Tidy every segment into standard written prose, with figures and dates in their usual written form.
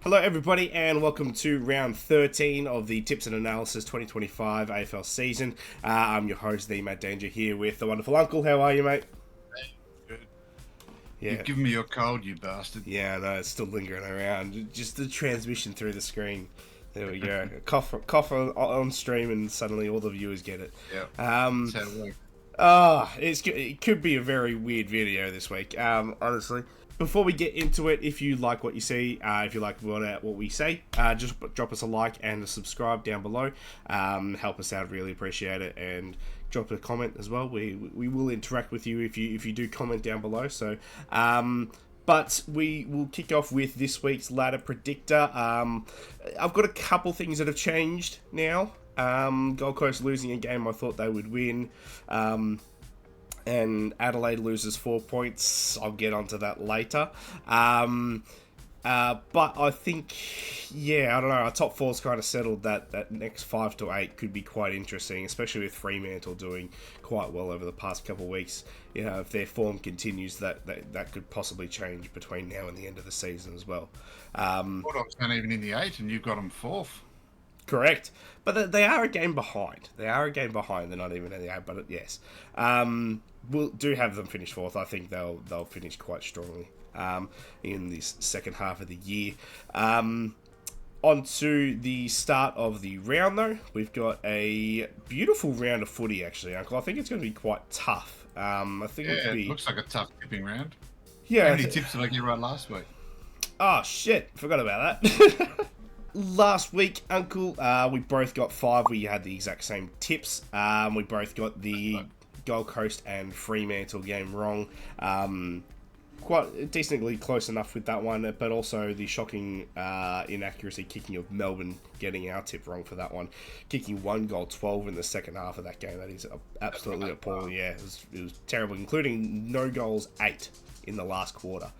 Hello everybody and welcome to round 13 of the Tips and Analysis 2025 AFL season. I'm your host, the Matt Danger, here with the wonderful uncle. How are you, mate? Good. Yeah. You've given me your cold, you bastard. Yeah, no, it's still lingering around. Just the transmission through the screen. There we go. Cough on stream and suddenly all the viewers get it. Yeah. Um, That's how it works. it could be a very weird video this week, honestly. Before we get into it, if you like what you see, if you like what we say, just drop us a like and a subscribe down below. Help us out, really appreciate it, and drop a comment as well. We will interact with you if you do comment down below. So, but we will kick off with this week's ladder predictor. I've got a couple things that have changed now. Gold Coast losing a game I thought they would win. And Adelaide loses 4 points. I'll get onto that later. But I think, I don't know. Our top four's kind of settled that next 5 to 8 could be quite interesting, especially with Fremantle doing quite well over the past couple of weeks. You know, if their form continues, that could possibly change between now and the end of the season as well. Bulldogs aren't even in the 8 and you've got them 4th. Correct. But they are a game behind. They're not even in the 8, but yes. We'll do have them finish 4th. I think they'll finish quite strongly in this second half of the year. On to the start of the round, though. We've got a beautiful round of footy, actually, Uncle. I think it's going to be quite tough. I think it looks like a tough tipping round. Yeah. How many tips did I get right last week? Oh, shit. Forgot about that. Last week, Uncle, we both got 5. We had the exact same tips. We both got the Gold Coast and Fremantle game wrong. Quite decently close enough with that one, but also the shocking inaccuracy kicking of Melbourne getting our tip wrong for that one. Kicking 1 goal, 12 in the second half of that game. That is absolutely appalling. Yeah, it was terrible, including no goals, 8 in the last quarter.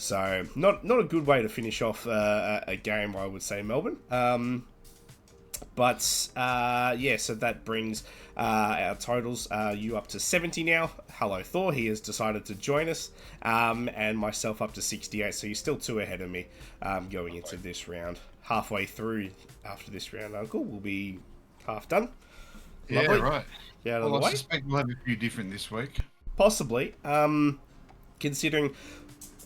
So, not a good way to finish off a game, I would say, Melbourne. So that brings our totals, you up to 70 now. Hello, Thor, he has decided to join us, and myself up to 68, so you're still 2 ahead of me going into this round. Halfway through after this round, Uncle, we'll be half done. Yeah, Lovely. right. Yeah, well, I suspect we'll have a few different this week. Possibly, considering...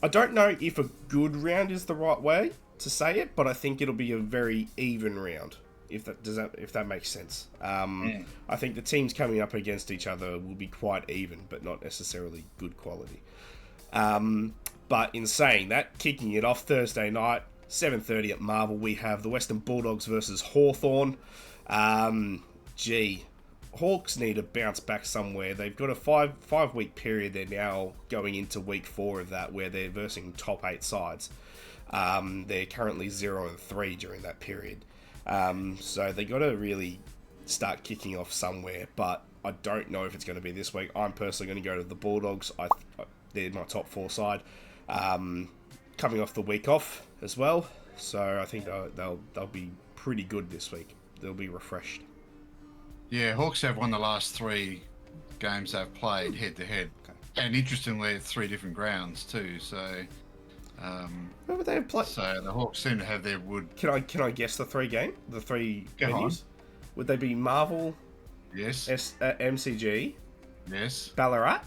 I don't know if a good round is the right way to say it, but I think it'll be a very even round, if that makes sense. I think the teams coming up against each other will be quite even, but not necessarily good quality. But in saying that, kicking it off Thursday night, 7:30 at Marvel, we have the Western Bulldogs versus Hawthorn. Hawks need to bounce back somewhere. They've got a five-week period. They're now going into week 4 of that, where they're versing top 8 sides. They're currently 0-3 during that period. So they got to really start kicking off somewhere. But I don't know if it's going to be this week. I'm personally going to go to the Bulldogs. They're my top 4 side. Coming off the week off as well. So I think they'll be pretty good this week. They'll be refreshed. Yeah, Hawks have won the last 3 games they've played head-to-head. Okay. And interestingly, at 3 different grounds too, so... Where would they have played? So the Hawks seem to have their wood... Can I guess the 3 venues? On. Would they be Marvel? Yes. MCG? Yes. Ballarat?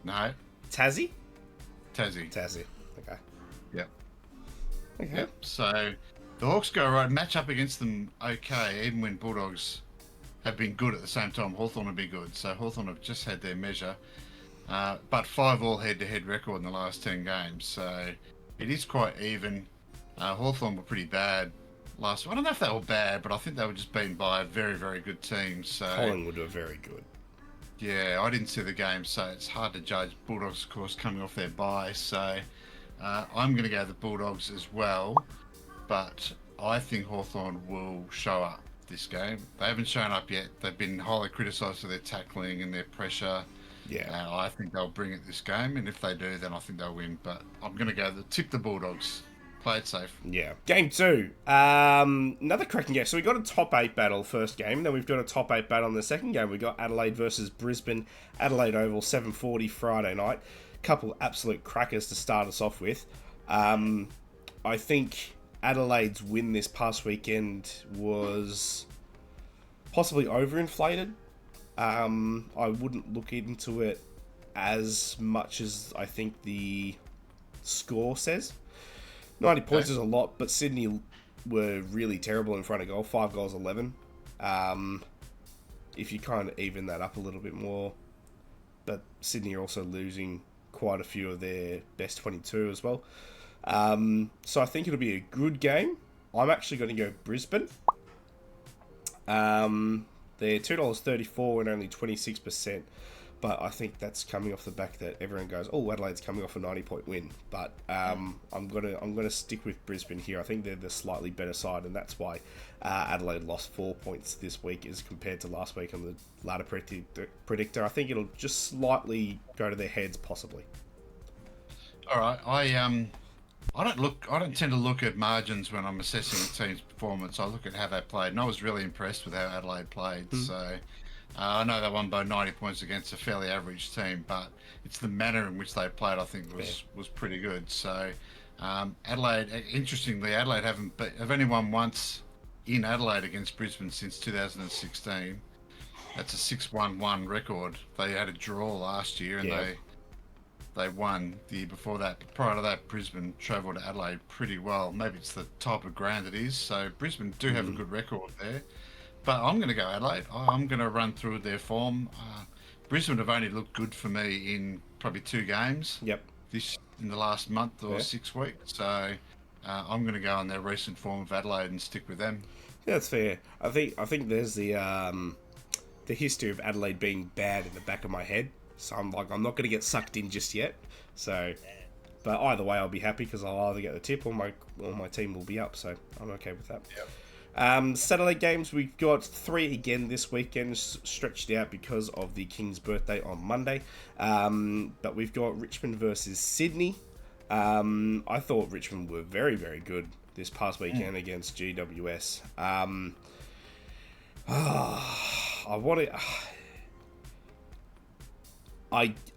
No. Tassie. Okay. Yep. Okay. Yep. So... The Hawks go right, match up against them okay, even when Bulldogs have been good at the same time. Hawthorn will be good. So Hawthorn have just had their measure. But 5 all head-to-head record in the last 10 games. So it is quite even. Hawthorn were pretty bad last week. I don't know if they were bad, but I think they were just beaten by a very, very good team. So Collingwood were very good. Yeah, I didn't see the game, so it's hard to judge. Bulldogs, of course, coming off their bye. So I'm going to go the Bulldogs as well. But I think Hawthorn will show up this game. They haven't shown up yet. They've been highly criticised for their tackling and their pressure. Yeah. I think they'll bring it this game, and if they do, then I think they'll win. But I'm going to go tip the Bulldogs. Play it safe. Yeah. Game 2. Another cracking game. So we got a top 8 battle first game. Then we've got a top 8 battle in the second game. We got Adelaide versus Brisbane. Adelaide Oval, 7:40 Friday night. Couple absolute crackers to start us off with. I think Adelaide's win this past weekend was possibly overinflated. I wouldn't look into it as much as I think the score says. 90 points is a lot, but Sydney were really terrible in front of goal. 5 goals, 11. If you kind of even that up a little bit more. But Sydney are also losing quite a few of their best 22 as well. So I think it'll be a good game. I'm actually going to go Brisbane. They're $2.34 and only 26%. But I think that's coming off the back that everyone goes, oh, Adelaide's coming off a 90-point win. But I'm gonna stick with Brisbane here. I think they're the slightly better side, and that's why Adelaide lost 4 points this week as compared to last week on the ladder predictor. I think it'll just slightly go to their heads, possibly. All right, I don't tend to look at margins when I'm assessing a team's performance. I look at how they played, and I was really impressed with how Adelaide played. So. I know they won by 90 points against a fairly average team, but it's the manner in which they played I think was pretty good. So Adelaide, interestingly, Adelaide have only won once in Adelaide against Brisbane since 2016. That's a 6-1-1 record. They had a draw last year, and they won the year before that. But prior to that, Brisbane travelled to Adelaide pretty well. Maybe it's the type of ground it is. So Brisbane do have a good record there. But I'm going to go Adelaide. I'm going to run through their form. Brisbane have only looked good for me in probably 2 games. Yep. In the last month or 6 weeks. So I'm going to go on their recent form of Adelaide and stick with them. Yeah, that's fair. I think there's the history of Adelaide being bad in the back of my head. So I'm not going to get sucked in just yet. So, but either way, I'll be happy because I'll either get the tip or my team will be up. So I'm okay with that. Yep. Saturday games, we've got 3 again this weekend, stretched out because of the King's birthday on Monday. But we've got Richmond versus Sydney. I thought Richmond were very, very good this past weekend against GWS.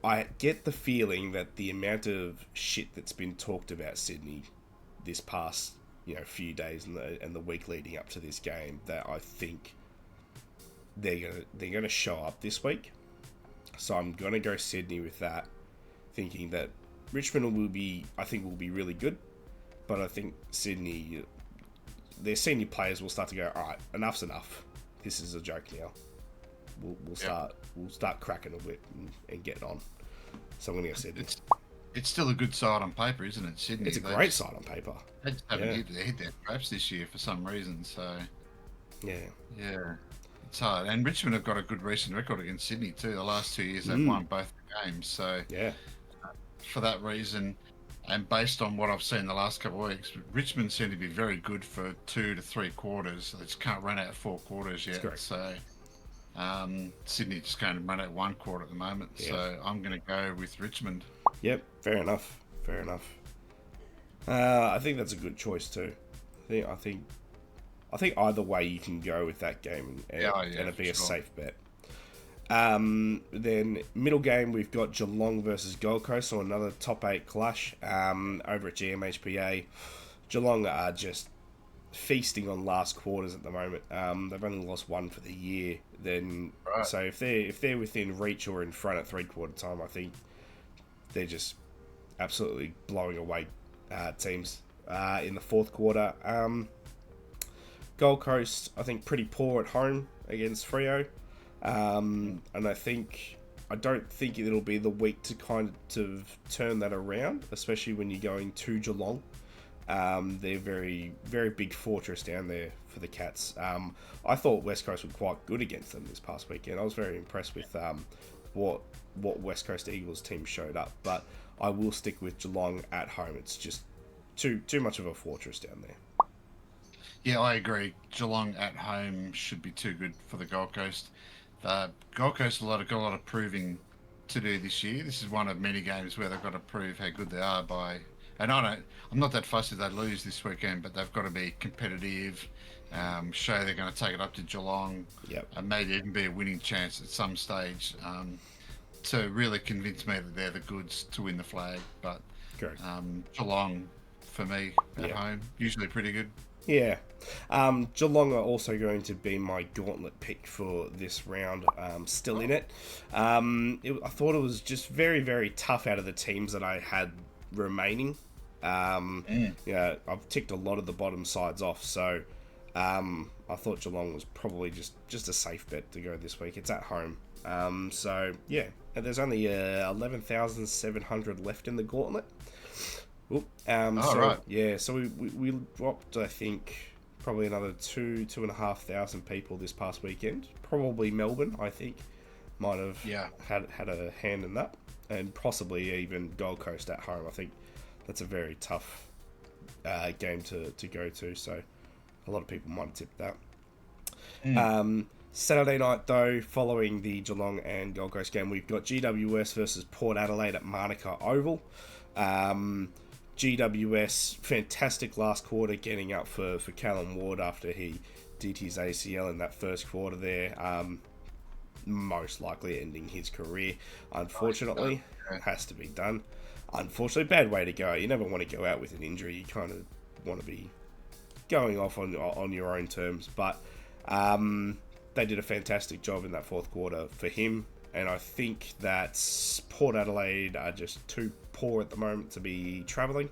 I get the feeling that the amount of shit that's been talked about Sydney this past few days and the week leading up to this game, that I think they're gonna show up this week. So I'm gonna go Sydney with that, thinking that Richmond will be really good, but I think Sydney, their senior players will start to go, all right, enough's enough. This is a joke now. We'll start cracking a whip and getting on. So I'm gonna go Sydney. It's still a good side on paper, isn't it, Sydney? It's a great side on paper. They just haven't hit their straps this year for some reason, so... Yeah, it's hard. And Richmond have got a good recent record against Sydney too. The last 2 years they've won both games, so... For that reason, and based on what I've seen the last couple of weeks, Richmond seem to be very good for 2 to 3 quarters. They just can't run out 4 quarters yet, so... Sydney just going to run out 1 quarter at the moment, so I'm going to go with Richmond. Yep, fair enough. I think that's a good choice too. I think either way you can go with that game and it'd be a safe bet. Then middle game we've got Geelong versus Gold Coast, so another top 8 clash over at GMHBA. Geelong are just feasting on last quarters at the moment. They've only lost 1 for the year. So if they're within reach or in front at 3/4 time, I think they're just absolutely blowing away teams in the 4th quarter. Gold Coast, I think, pretty poor at home against Freo. And I don't think it'll be the week to kind of turn that around, especially when you're going to Geelong. They're very, very big fortress down there for the Cats. I thought West Coast were quite good against them this past weekend. I was very impressed with what West Coast Eagles team showed up, but I will stick with Geelong at home. It's just too much of a fortress down there. Yeah, I agree. Geelong at home should be too good for the Gold Coast. The Gold Coast got a lot of proving to do this year. This is one of many games where they've got to prove how good they are by. And I'm not that fussed if they lose this weekend, but they've got to be competitive. Show they're going to take it up to Geelong, and maybe even be a winning chance at some stage to really convince me that they're the goods to win the flag. But Geelong for me at Yeah. home. Usually pretty good. Yeah. Geelong are also going to be my gauntlet pick for this round. Still in it. I thought it was just very, very tough out of the teams that I had remaining. Yeah, I've ticked a lot of the bottom sides off, so I thought Geelong was probably just a safe bet to go this week. It's at home. So, yeah. And there's only 11,700 left in the gauntlet. Oop. Right. Yeah, so we dropped, I think, probably another 2,500 people this past weekend. Probably Melbourne, I think, might have had a hand in that, and possibly even Gold Coast at home. I think that's a very tough game to go to, so a lot of people might have tipped that. Saturday night, though, following the Geelong and Gold Coast game, we've got GWS versus Port Adelaide at Manuka Oval. GWS, fantastic last quarter, getting up for Callum Ward after he did his ACL in that first quarter there. Most likely ending his career, unfortunately. Has to be done. Unfortunately, bad way to go. You never want to go out with an injury. You kind of want to be going off on your own terms. But they did a fantastic job in that fourth quarter for him. And I think that Port Adelaide are just too poor at the moment to be travelling.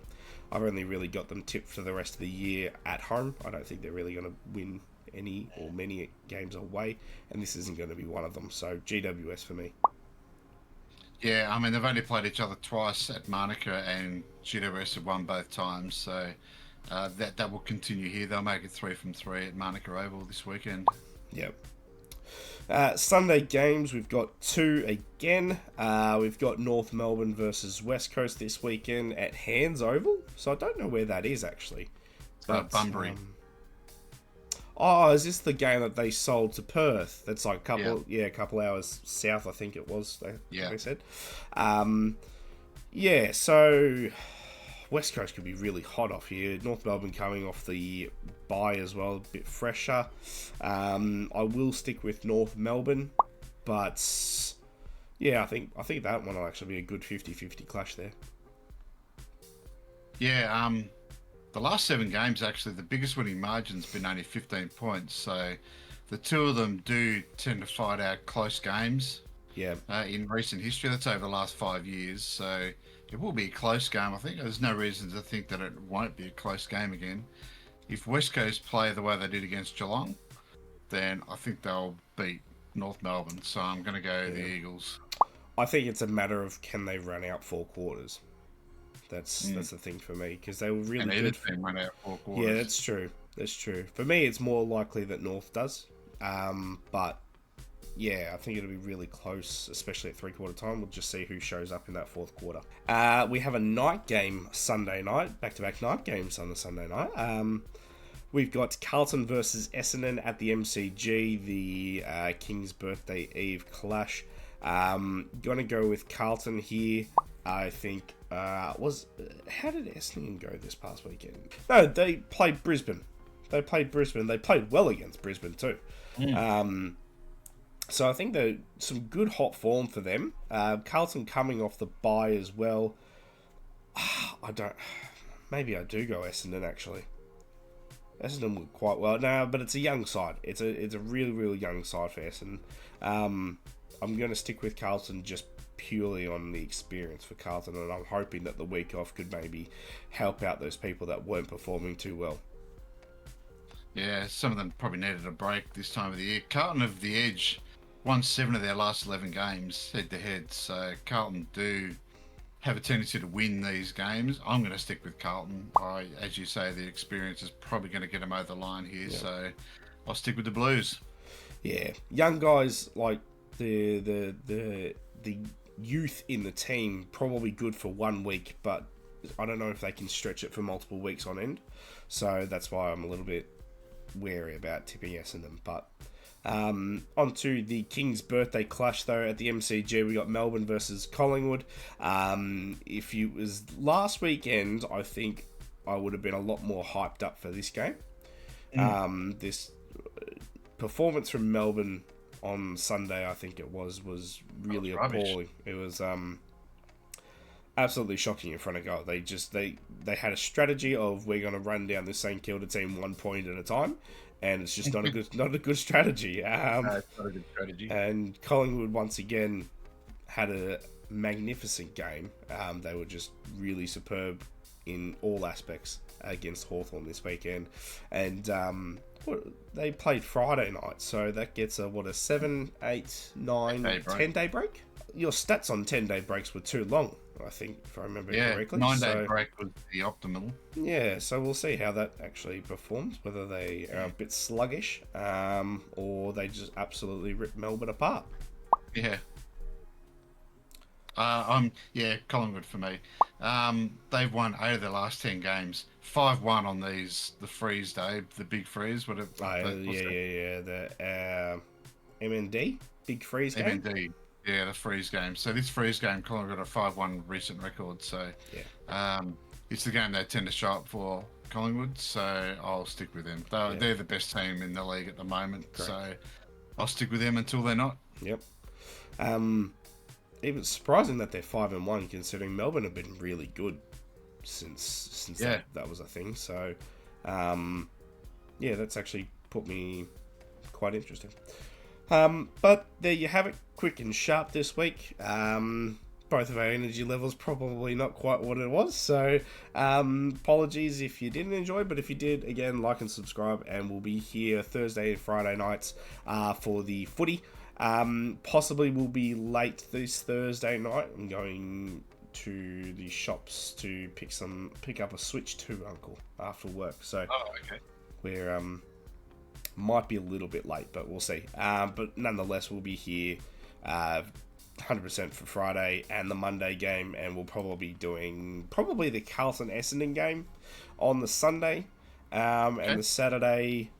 I've only really got them tipped for the rest of the year at home. I don't think they're really going to win any or many games away, and this isn't going to be one of them. So GWS for me. Yeah, I mean, they've only played each other twice at Manuka, and GWS have won both times, so that will continue here. They'll make it 3 from 3 at Manuka Oval this weekend. Yep. Sunday games, we've got 2 again. We've got North Melbourne versus West Coast this weekend at Hands Oval. So I don't know where that is, actually. Bunbury. Is this the game that they sold to Perth? That's like a couple hours south, I think it was, they said. So West Coast could be really hot off here. North Melbourne coming off the bye as well, a bit fresher. I will stick with North Melbourne, but yeah, I think that one will actually be a good 50-50 clash there. Yeah, the last 7 games, actually, the biggest winning margin's been only 15 points. So the two of them do tend to fight out close games. Yeah. In recent history, that's over the last 5 years. So it will be a close game. I think there's no reason to think that it won't be a close game again. If West Coast play the way they did against Geelong, then I think they'll beat North Melbourne. So I'm going to go the Eagles. I think it's a matter of can they run out 4 quarters. That's the thing for me, because they were really good. Either team run out 4 quarters. Yeah, that's true. That's true. For me, it's more likely that North does. But yeah, I think it'll be really close, especially at 3/4 time. We'll just see who shows up in that 4th quarter. We have a night game Sunday night, back-to-back night games on the Sunday night. We've got Carlton versus Essendon at the MCG, the King's Birthday Eve clash. Gonna go with Carlton here. I think how did Essendon go this past weekend? No, they played Brisbane. They played well against Brisbane too. So I think there's some good hot form for them. Carlton coming off the bye as well. Maybe I do go Essendon actually. Essendon would quite well. No, but it's a young side. It's a really, really young side for Essendon. I'm going to stick with Carlton just purely on the experience for Carlton, and I'm hoping that the week off could maybe help out those people that weren't performing too well. Yeah, some of them probably needed a break this time of the year. Carlton have the edge, won 7 of their last 11 games head-to-head, so Carlton do have a tendency to win these games. I'm going to stick with Carlton. As you say, the experience is probably going to get them over the line here, so I'll stick with the Blues. Yeah, young guys like the youth in the team, probably good for 1 week, but I don't know if they can stretch it for multiple weeks on end. So that's why I'm a little bit wary about tipping Essendon. But on to the King's Birthday clash, though, at the MCG. We got Melbourne versus Collingwood. If it was last weekend, I think I would have been a lot more hyped up for this game. This performance from Melbourne on Sunday, I think it was really appalling. It was absolutely shocking in front of goal. They had a strategy of we're going to run down the St Kilda team 1 point at a time, and it's just not a good strategy. It's not a good strategy. And Collingwood once again had a magnificent game. They were just really superb in all aspects against Hawthorn this weekend, and they played Friday night, so that gets a 7, 8, 9, 10-day break. Your stats on 10-day breaks were too long, I think, if I remember correctly. 9-day break was the optimal. Yeah, so we'll see how that actually performs, whether they are a bit sluggish, or they just absolutely rip Melbourne apart. Yeah. Collingwood for me. They've won 8 of their last 10 games. 5-1 on the freeze day, the big freeze. The MND, big freeze game. MND, yeah, the freeze game. So this freeze game, Collingwood got a 5-1 recent record. So it's the game they tend to show up for, Collingwood. So I'll stick with them. They're the best team in the league at the moment. Correct. So I'll stick with them until they're not. Yep. It was surprising that they're 5-1, considering Melbourne have been really good since that was a thing. So, that's actually put me quite interested. But there you have it, quick and sharp this week. Both of our energy levels probably not quite what it was. So, apologies if you didn't enjoy, but if you did, again, like and subscribe, and we'll be here Thursday and Friday nights for the footy. Possibly will be late this Thursday night. I'm going to the shops to pick up a Switch 2, Uncle, after work. So we're might be a little bit late, but we'll see. But nonetheless, we'll be here 100% for Friday and the Monday game, and we'll probably be doing the Carlton Essendon game on the Sunday, and the Saturday.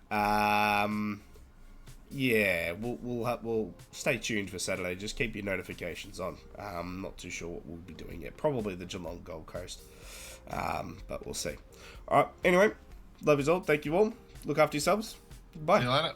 We'll stay tuned for Saturday. Just keep your notifications on. Not too sure what we'll be doing yet. Probably the Geelong Gold Coast, but we'll see. All right. Anyway, love is all. Thank you all. Look after yourselves. Bye. See you later.